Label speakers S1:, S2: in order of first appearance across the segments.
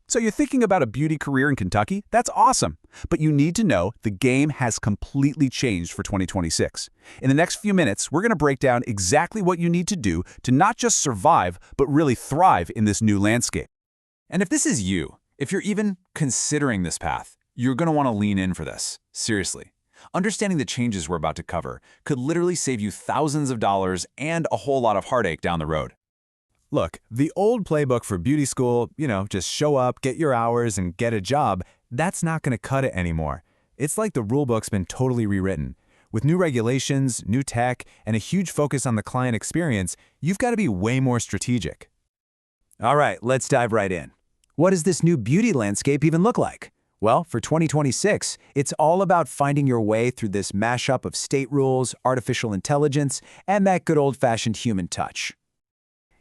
S1: So you're thinking about a beauty career in Kentucky? That's awesome. But you need to know the game has completely changed for 2026. In the next few minutes, we're going to break down exactly what you need to do to not just survive, but really thrive in this new landscape.
S2: And if this is you, if you're even considering this path, you're going to want to lean in for this. Seriously. Understanding the changes we're about to cover could literally save you thousands of dollars and a whole lot of heartache down the road.
S3: Look, the old playbook for beauty school, just show up, get your hours, and get a job, that's not going to cut it anymore. It's like the rulebook's been totally rewritten. With new regulations, new tech, and a huge focus on the client experience, you've got to be way more strategic. All right, let's dive right in. What does this new beauty landscape even look like? Well, for 2026, it's all about finding your way through this mashup of state rules, artificial intelligence, and that good old-fashioned human touch.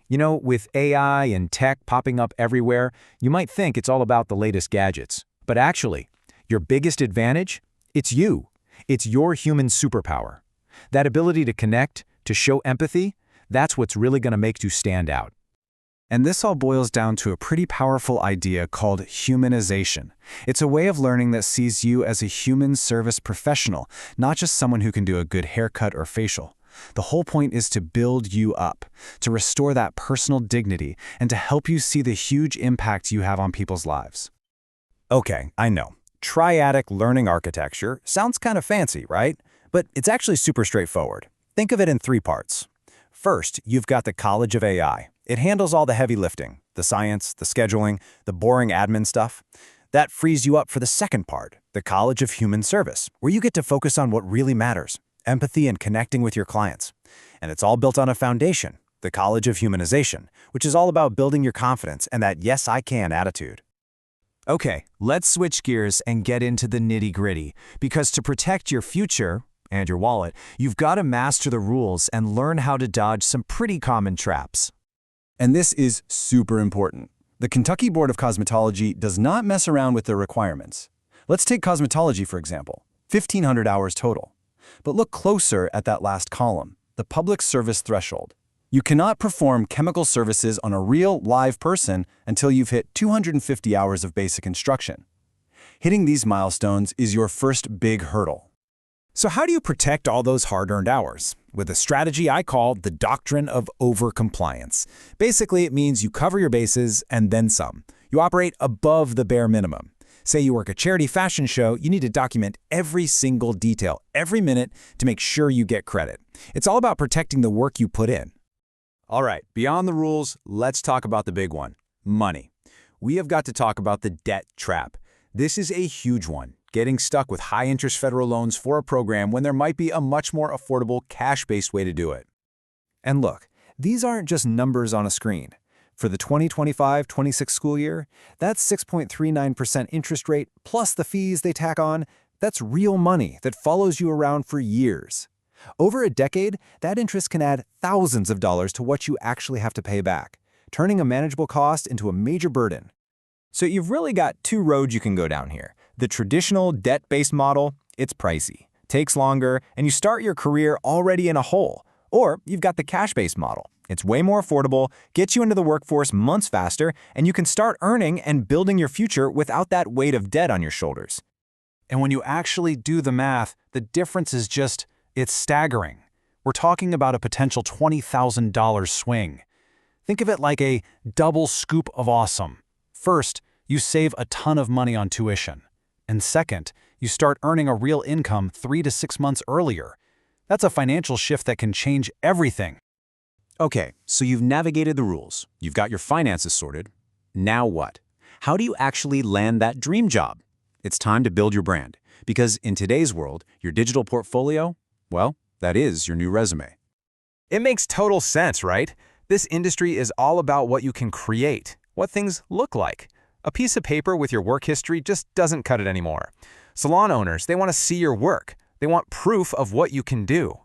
S3: With AI and tech popping up everywhere, you might think it's all about the latest gadgets. But actually, your biggest advantage? It's you. It's your human superpower. That ability to connect, to show empathy, that's what's really going to make you stand out. And this all boils down to a pretty powerful idea called humanization. It's a way of learning that sees you as a human service professional, not just someone who can do a good haircut or facial. The whole point is to build you up, to restore that personal dignity, and to help you see the huge impact you have on people's lives. Okay, I know. Triadic learning architecture sounds kind of fancy, right? But it's actually super straightforward. Think of it in 3 parts. First, you've got the College of AI. It handles all the heavy lifting, the science, the scheduling, the boring admin stuff. That frees you up for the second part, the College of Human Service, where you get to focus on what really matters. Empathy and connecting with your clients. And it's all built on a foundation, the College of Humanization, which is all about building your confidence and that yes, I can attitude. Okay, let's switch gears and get into the nitty-gritty, because to protect your future and your wallet, you've got to master the rules and learn how to dodge some pretty common traps. And this is super important. The Kentucky Board of Cosmetology does not mess around with their requirements. Let's take cosmetology, for example, 1,500 hours total. But look closer at that last column, the public service threshold. You cannot perform chemical services on a real, live person until you've hit 250 hours of basic instruction. Hitting these milestones is your first big hurdle. So how do you protect all those hard-earned hours? With a strategy I call the doctrine of overcompliance. Basically, it means you cover your bases and then some. You operate above the bare minimum. Say you work a charity fashion show, you need to document every single detail, every minute, to make sure you get credit. It's all about protecting the work you put in. All right, beyond the rules, let's talk about the big one, money. We have got to talk about the debt trap. This is a huge one, getting stuck with high-interest federal loans for a program when there might be a much more affordable cash-based way to do it. And look, these aren't just numbers on a screen. For the 2025-26 school year, that's 6.39% interest rate plus the fees they tack on. That's real money that follows you around for years. Over a decade, that interest can add thousands of dollars to what you actually have to pay back, turning a manageable cost into a major burden. So you've really got 2 roads you can go down here. The traditional debt-based model, it's pricey, takes longer, and you start your career already in a hole. Or you've got the cash-based model. It's way more affordable, gets you into the workforce months faster, and you can start earning and building your future without that weight of debt on your shoulders. And when you actually do the math, the difference is it's staggering. We're talking about a potential $20,000 swing. Think of it like a double scoop of awesome. First, you save a ton of money on tuition. And second, you start earning a real income 3 to 6 months earlier. That's a financial shift that can change everything. Okay, so you've navigated the rules. You've got your finances sorted. Now what? How do you actually land that dream job? It's time to build your brand. Because in today's world, your digital portfolio, well, that is your new resume. It makes total sense, right? This industry is all about what you can create, what things look like. A piece of paper with your work history just doesn't cut it anymore. Salon owners, they want to see your work. They want proof of what you can do.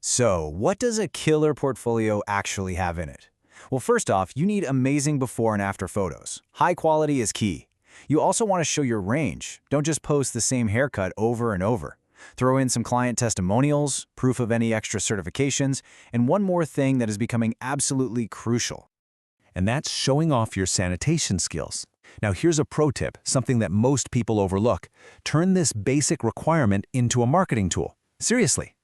S3: So, what does a killer portfolio actually have in it? Well, first off, you need amazing before and after photos. High quality is key. You also want to show your range. Don't just post the same haircut over and over. Throw in some client testimonials, proof of any extra certifications, and one more thing that is becoming absolutely crucial. And that's showing off your sanitation skills. Now here's a pro tip, something that most people overlook. Turn this basic requirement into a marketing tool. Seriously.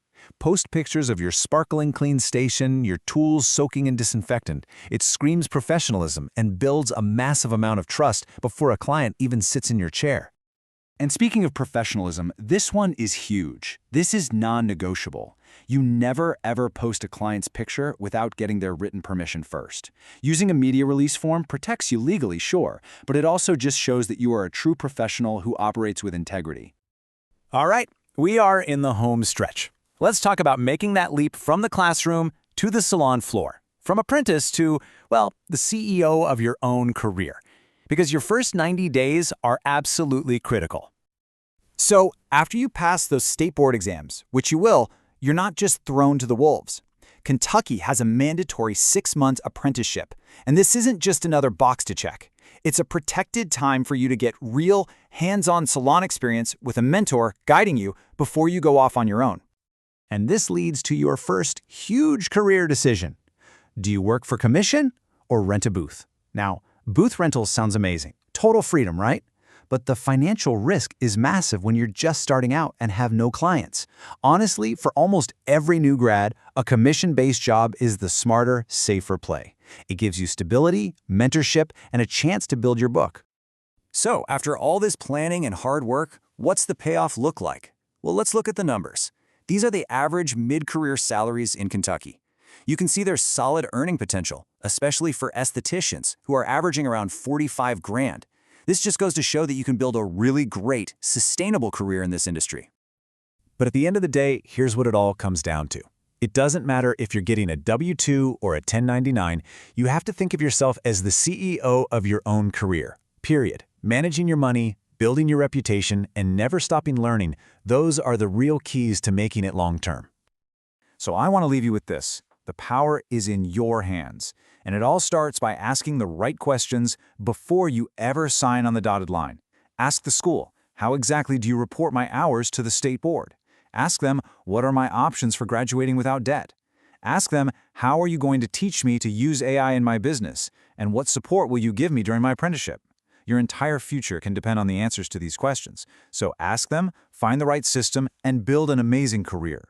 S3: Post pictures of your sparkling clean station, your tools soaking in disinfectant. It screams professionalism and builds a massive amount of trust before a client even sits in your chair.
S2: And speaking of professionalism, this one is huge. This is non-negotiable. You never ever post a client's picture without getting their written permission first. Using a media release form protects you legally, sure, but it also just shows that you are a true professional who operates with integrity.
S1: All right, we are in the home stretch. Let's talk about making that leap from the classroom to the salon floor, from apprentice to, well, the CEO of your own career. Because your first 90 days are absolutely critical. So, after you pass those state board exams, which you will, you're not just thrown to the wolves. Kentucky has a mandatory 6-month apprenticeship, and this isn't just another box to check. It's a protected time for you to get real, hands-on salon experience with a mentor guiding you before you go off on your own. And this leads to your first huge career decision. Do you work for commission or rent a booth? Now, booth rentals sounds amazing. Total freedom, right? But the financial risk is massive when you're just starting out and have no clients. Honestly, for almost every new grad, a commission-based job is the smarter, safer play. It gives you stability, mentorship, and a chance to build your book.
S2: So, after all this planning and hard work, what's the payoff look like? Well, let's look at the numbers. These are the average mid-career salaries in Kentucky. You can see there's solid earning potential, especially for estheticians, who are averaging around 45 grand. This just goes to show that you can build a really great, sustainable career in this industry.
S3: But at the end of the day, here's what it all comes down to. It doesn't matter if you're getting a W-2 or a 1099, you have to think of yourself as the CEO of your own career, period. Managing your money, building your reputation, and never stopping learning, those are the real keys to making it long-term.
S2: So I want to leave you with this. The power is in your hands, and it all starts by asking the right questions before you ever sign on the dotted line. Ask the school, how exactly do you report my hours to the state board? Ask them, what are my options for graduating without debt? Ask them, how are you going to teach me to use AI in my business? And what support will you give me during my apprenticeship? Your entire future can depend on the answers to these questions. So ask them, find the right system, and build an amazing career.